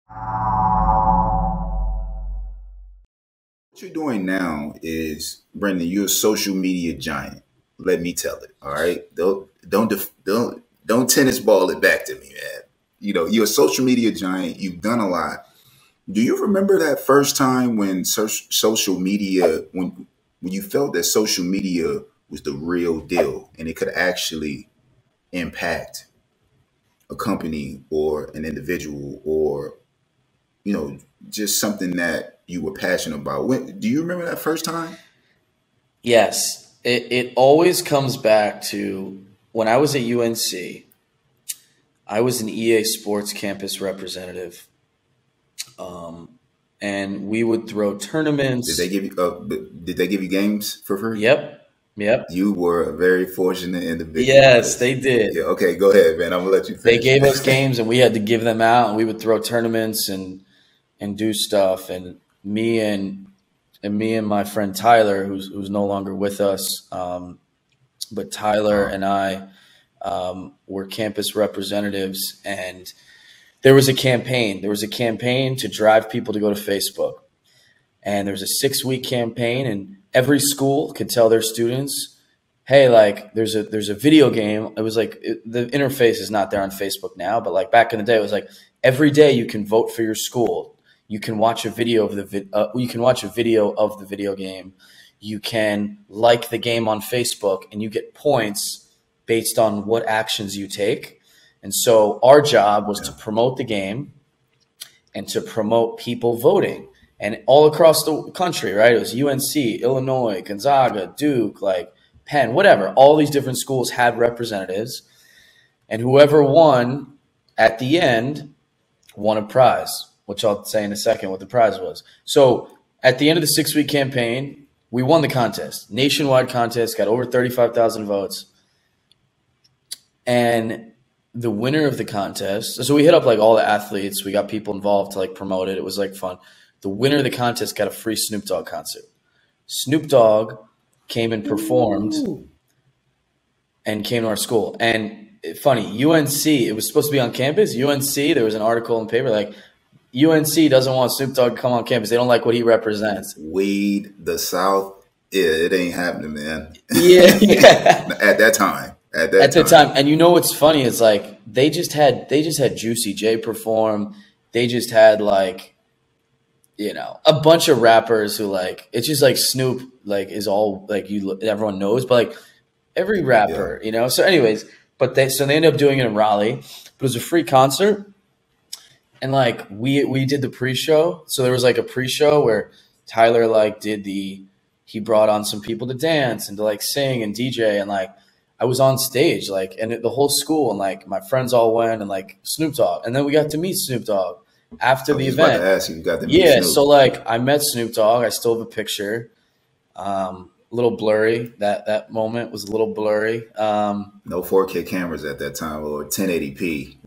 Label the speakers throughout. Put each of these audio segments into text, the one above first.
Speaker 1: What you're doing now is, Brendan, you're a social media giant. Let me tell it. All right. Don't tennis ball it back to me, man. You're a social media giant. You've done a lot. Do you remember that first time when social media, when you felt that social media was the real deal and it could actually impact a company or an individual, or you know just something that you were passionate about? Do you remember that first time?
Speaker 2: Yes, it always comes back to when I was at UNC. I was an EA Sports campus representative, and we would throw
Speaker 1: Did
Speaker 2: tournaments.
Speaker 1: they give you did they give you games for free?
Speaker 2: Yep, yep.
Speaker 1: You were a very fortunate individual
Speaker 2: Yes,
Speaker 1: because,
Speaker 2: they did.
Speaker 1: yeah, okay, go ahead, man. I'm gonna let you
Speaker 2: They
Speaker 1: finish.
Speaker 2: gave us games, and we had to give them out, and we would throw tournaments and do stuff. And me and my friend Tyler, who's no longer with us, but Tyler
Speaker 1: Uh,
Speaker 2: and I were campus representatives, and there was a campaign. There was a campaign to drive people to go to Facebook, and there was a 6-week campaign, and every school could tell their students, "Hey, like there's a video game." It was like the interface is not there on Facebook now, but like back in the day, it was like every day you can vote for your school. You can watch a video of you can watch a video of the video game. You can like the game on Facebook, and you get points based on what actions you take. And so our job was to
Speaker 1: yeah,
Speaker 2: promote the game and to promote people voting. And all across the country, right? It was UNC, Illinois, Gonzaga, Duke, like Penn, whatever. All these different schools had representatives. And whoever won at the end won a prize, which I'll say in a second what the prize was. So at the end of the 6-week campaign, we won the contest. Nationwide contest, got over 35,000 votes. And the winner of the contest, so we hit up like all the athletes. We got people involved to like promote it. It was like fun. The winner of the contest got a free Snoop Dogg concert. Snoop Dogg came and performed
Speaker 1: ooh,
Speaker 2: and came to our school. And funny, UNC, it was supposed to be on campus. UNC, there was an article in the paper like UNC doesn't want Snoop Dogg to come on campus. They don't like what he represents.
Speaker 1: weed the South. Yeah, it ain't happening, man.
Speaker 2: Yeah, yeah.
Speaker 1: At that time, at that
Speaker 2: At the
Speaker 1: time,
Speaker 2: time, and you know what's funny is like they just had Juicy J perform. They just had like a bunch of rappers who like it's just like Snoop like is all like everyone knows, but like every
Speaker 1: yeah.
Speaker 2: rapper. So anyways, but they ended up doing it in Raleigh, but it was a free concert, and like we did the pre-show. So there was like a pre-show where Tyler like he brought on some people to dance and to like sing and DJ, and like I was on stage like and the whole school, and like my friends all went, and like Snoop Dogg, and then we got to meet Snoop Dogg after
Speaker 1: I
Speaker 2: the
Speaker 1: was just about to
Speaker 2: event.
Speaker 1: ask you got to meet
Speaker 2: Yeah, so
Speaker 1: Snoop.
Speaker 2: like I met Snoop Dogg. I still have a picture. A little blurry. That moment was a little blurry.
Speaker 1: No 4K cameras at that time or 1080p.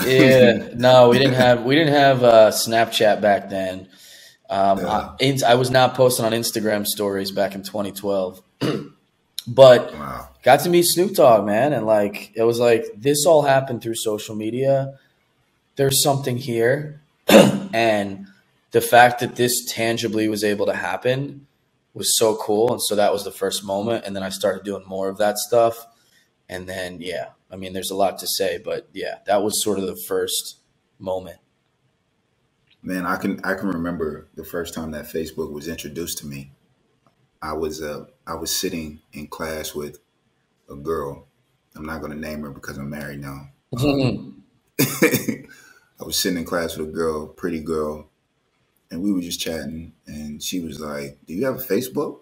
Speaker 2: Yeah, no, we didn't have Snapchat back then.
Speaker 1: Yeah.
Speaker 2: I was not posting on Instagram stories back in 2012, but
Speaker 1: Wow.
Speaker 2: got to meet Snoop Dogg, man, and like it was like this all happened through social media. There's something here, and the fact that this tangibly was able to happen was so cool. And so that was the first moment. And then I started doing more of that stuff. And then, yeah, I mean, there's a lot to say, but yeah, that was sort of the first moment.
Speaker 1: Man, I can remember the first time that Facebook was introduced to me. I was sitting in class with a girl. I'm not going to name her because I'm married now. I was sitting in class with a girl, pretty girl, and we were just chatting. And she was like, "Do you have a Facebook?"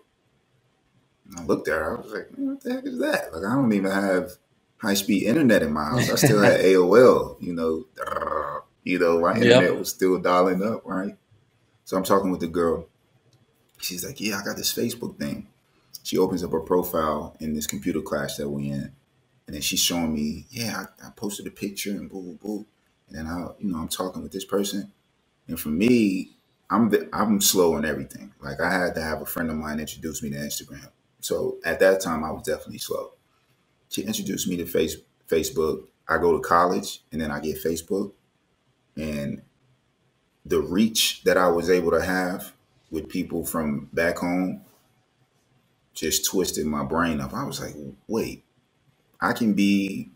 Speaker 1: And I looked at her. I was like, "Man, what the heck is that?" Like, I don't even have high speed internet in my house. I still had AOL. My internet
Speaker 2: Yep.
Speaker 1: was still dialing up, right? So I'm talking with the girl. She's like, "Yeah, I got this Facebook thing." She opens up her profile in this computer class that we in, and then she's showing me, "Yeah, I posted a picture and boo, boo, boo." And then I'm talking with this person. And for me, I'm slow on everything. Like, I had to have a friend of mine introduce me to Instagram. So at that time, I was definitely slow. She introduced me to Facebook. I go to college, and then I get Facebook, and the reach that I was able to have with people from back home just twisted my brain up. I was like, wait, I can be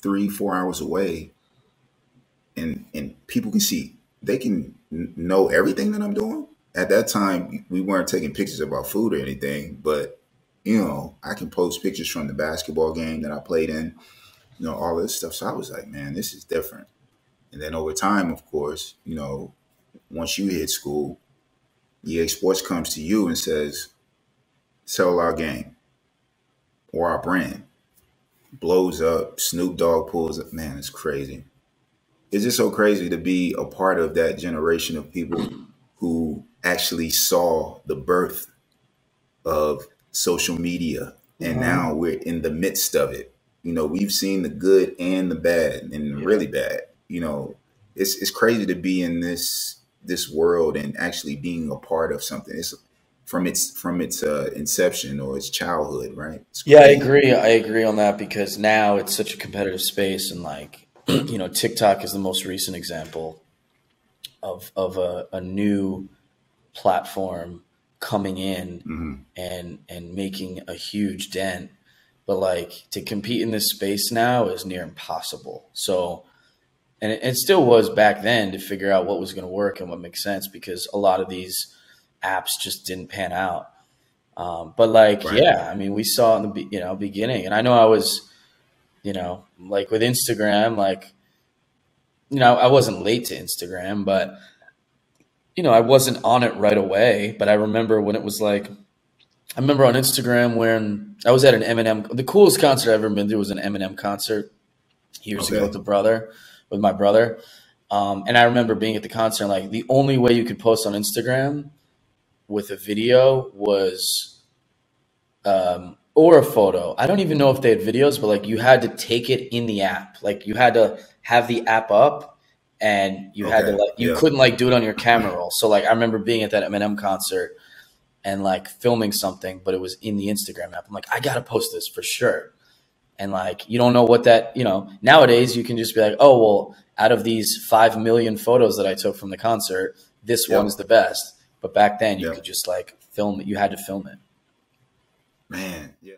Speaker 1: 3, 4 hours away, and people can see, they can know everything that I'm doing. At that time, we weren't taking pictures of our food or anything, but I can post pictures from the basketball game that I played in, all this stuff. So I was like, man, this is different. And then over time, of course, once you hit school, EA Sports comes to you and says, sell our game or our brand. Blows up. Snoop Dogg pulls up. Man, it's crazy. It's just so crazy to be a part of that generation of people who actually saw the birth of social media. And now we're in the midst of it. We've seen the good and the bad and really bad. It's crazy to be in this world and actually being a part of something. It's from its inception or its childhood, right?
Speaker 2: Yeah, I agree. I agree on that, because now it's such a competitive space, and like, TikTok is the most recent example of a new platform coming in and making a huge dent. But like, to compete in this space now is near impossible. So, and it still was back then, to figure out what was going to work and what makes sense, because a lot of these apps just didn't pan out. But like,
Speaker 1: Right.
Speaker 2: yeah, I mean, we saw in the beginning, and I know I was, like with Instagram, like, I wasn't late to Instagram, but I wasn't on it right away. But I remember when it was like, I remember on Instagram when I was at an Eminem, the coolest concert I've ever been to was an Eminem concert years ago with my brother. And I remember being at the concert, and like, the only way you could post on Instagram with a video was, or a photo. I don't even know if they had videos, but like, you had to take it in the app. Like, you had to have the app up, and you had to you couldn't like do it on your camera roll. So like, I remember being at that Eminem concert and like filming something, but it was in the Instagram app. I'm like, I got to post this for sure. And like, you don't know what that, nowadays you can just be like, oh, well, out of these 5 million photos that I took from the concert, this one is the best. But back then you could just like film it. You had to film it.
Speaker 1: Man, yeah.